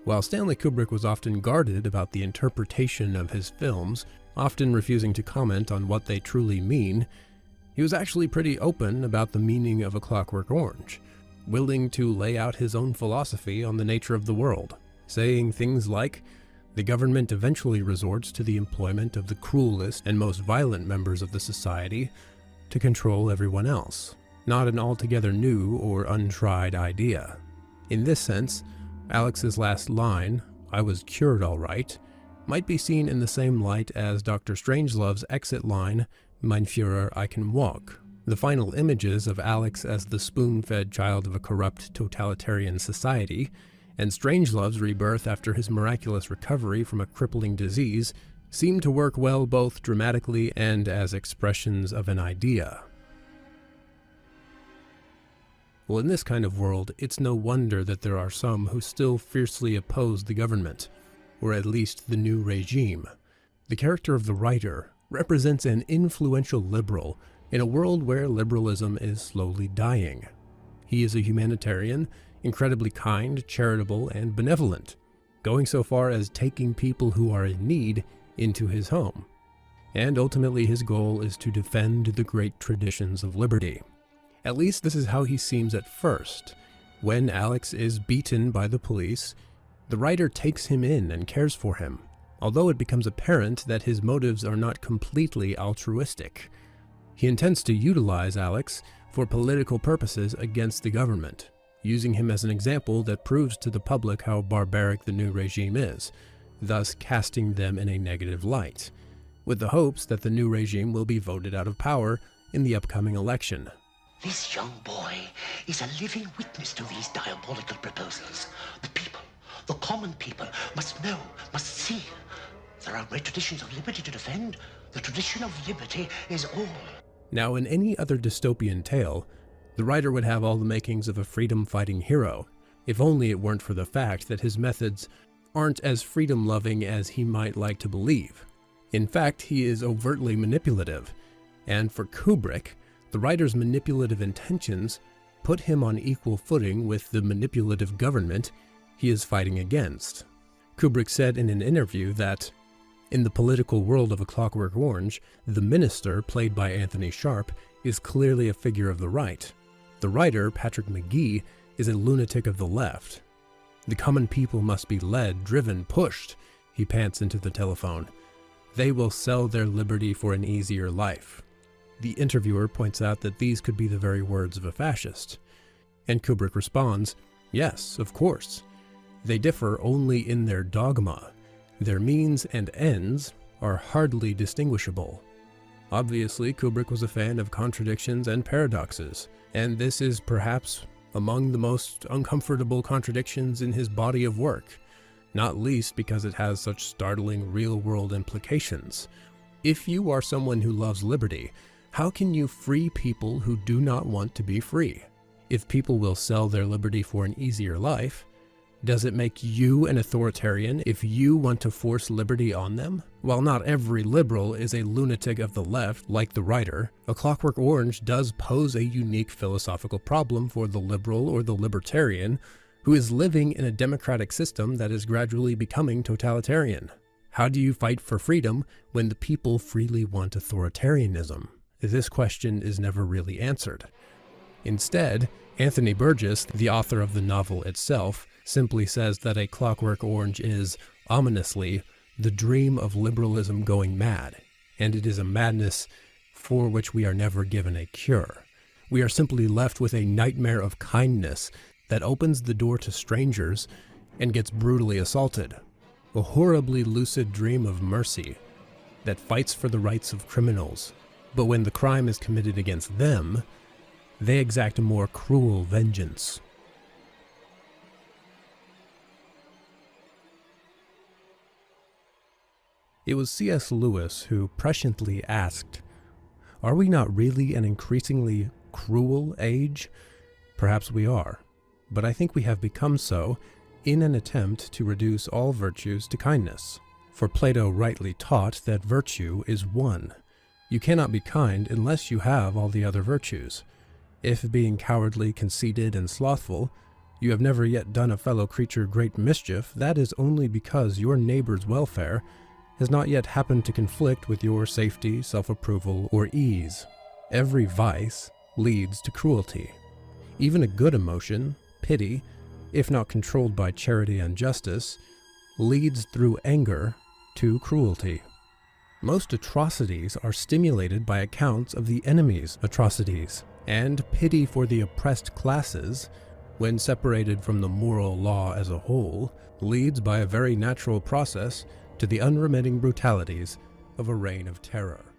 While Stanley Kubrick was often guarded about the interpretation of his films, often refusing to comment on what they truly mean, he was actually pretty open about the meaning of A Clockwork Orange, willing to lay out his own philosophy on the nature of the world, saying things like, "The government eventually resorts to the employment of the cruelest and most violent members of the society to control everyone else. Not an altogether new or untried idea." In this sense, Alex's last line, "I was cured all right," might be seen in the same light as Dr. Strangelove's exit line, "Mein Führer, I can walk." The final images of Alex as the spoon-fed child of a corrupt totalitarian society, and Strangelove's rebirth after his miraculous recovery from a crippling disease, seem to work well both dramatically and as expressions of an idea. Well, in this kind of world, it's no wonder that there are some who still fiercely oppose the government, or at least the new regime. The character of the writer represents an influential liberal in a world where liberalism is slowly dying. He is a humanitarian, incredibly kind, charitable, and benevolent, going so far as taking people who are in need into his home. And ultimately his goal is to defend the great traditions of liberty. At least this is how he seems at first. When Alex is beaten by the police, the writer takes him in and cares for him, although it becomes apparent that his motives are not completely altruistic. He intends to utilize Alex for political purposes against the government, using him as an example that proves to the public how barbaric the new regime is, thus casting them in a negative light, with the hopes that the new regime will be voted out of power in the upcoming election. This young boy is a living witness to these diabolical proposals. The people, the common people, must know, must see. There are great traditions of liberty to defend. The tradition of liberty is all. Now, in any other dystopian tale, the writer would have all the makings of a freedom-fighting hero, if only it weren't for the fact that his methods aren't as freedom-loving as he might like to believe. In fact, he is overtly manipulative, and for Kubrick, the writer's manipulative intentions put him on equal footing with the manipulative government he is fighting against. Kubrick said in an interview that, "In the political world of A Clockwork Orange, the minister, played by Anthony Sharp, is clearly a figure of the right. The writer, Patrick McGee, is a lunatic of the left. The common people must be led, driven, pushed," he pants into the telephone. "They will sell their liberty for an easier life." The interviewer points out that these could be the very words of a fascist. And Kubrick responds, "Yes, of course. They differ only in their dogma. Their means and ends are hardly distinguishable." Obviously, Kubrick was a fan of contradictions and paradoxes, and this is perhaps among the most uncomfortable contradictions in his body of work, not least because it has such startling real-world implications. If you are someone who loves liberty, how can you free people who do not want to be free? If people will sell their liberty for an easier life, does it make you an authoritarian if you want to force liberty on them? While not every liberal is a lunatic of the left like the writer, A Clockwork Orange does pose a unique philosophical problem for the liberal or the libertarian who is living in a democratic system that is gradually becoming totalitarian. How do you fight for freedom when the people freely want authoritarianism? This question is never really answered. Instead, Anthony Burgess, the author of the novel itself, simply says that A Clockwork Orange is, ominously, the dream of liberalism going mad, and it is a madness for which we are never given a cure. We are simply left with a nightmare of kindness that opens the door to strangers and gets brutally assaulted. A horribly lucid dream of mercy that fights for the rights of criminals, but when the crime is committed against them, they exact a more cruel vengeance. It was C.S. Lewis who presciently asked, "Are we not really an increasingly cruel age?" Perhaps we are, but I think we have become so in an attempt to reduce all virtues to kindness. For Plato rightly taught that virtue is one. You cannot be kind unless you have all the other virtues. If being cowardly, conceited, and slothful, you have never yet done a fellow creature great mischief, that is only because your neighbor's welfare has not yet happened to conflict with your safety, self-approval, or ease. Every vice leads to cruelty. Even a good emotion, pity, if not controlled by charity and justice, leads through anger to cruelty. Most atrocities are stimulated by accounts of the enemy's atrocities, and pity for the oppressed classes, when separated from the moral law as a whole, leads by a very natural process to the unremitting brutalities of a reign of terror.